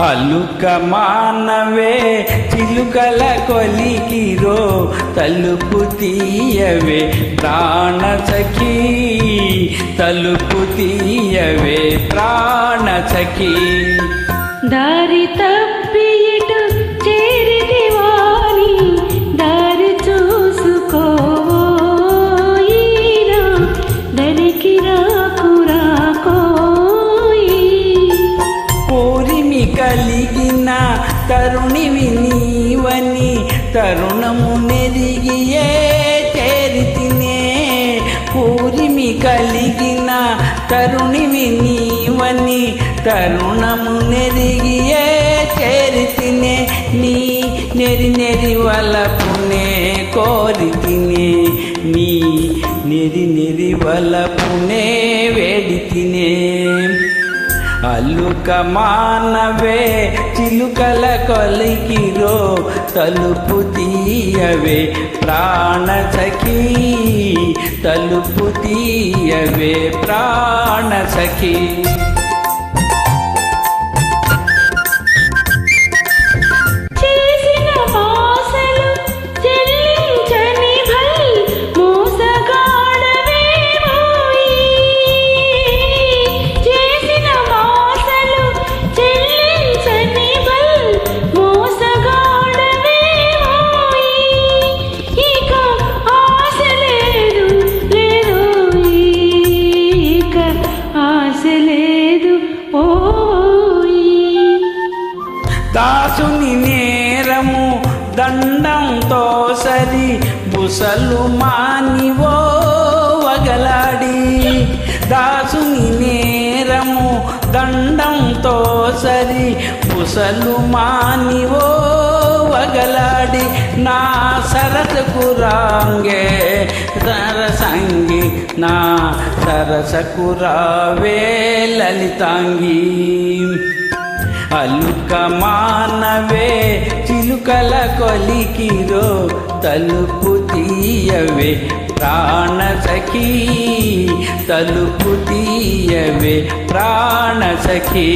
అలుక మానవే చిలుకల కొలికిరో తలుపు తీయవే ప్రాణ సఖీ తలుపు తీయవే ప్రాణ సఖీ దారి తప్పి ఇటు చేరితివాని దారి చూసుకోయినా దరికి రాకురాకోయి పూరిమి కలిగిన తరుణివి నీవని తరుణము నెరిగియే చేరితినే పూరిమి కలిగిన తరుణివి నీవని తరుణము నెరిగియే చేరితినే నీ నెరి నెరి వలపునే కోరితినే నీ నెరి నెరి వలపునే వేడితినే అలుక మానవే చిలుకల కొలికిరో తలుపు తీయవే ప్రాణ సఖీ తలుపు తీయవే ప్రాణ సఖీ దాసుని నేరము దండంతో సరి బుసలు మానివో వగలాడి దాసుని నేరము దండంతో సరి బుసలు మానివో వగలాడి నా సరసకు రాంగే సరసంగి నా సరసకు రావే లలితాంగి అలుక మానవే చిలుకల కొలికిరో తలుపు తీయవే ప్రాణ సఖీ తలుపు తీయవే ప్రాణ సఖీ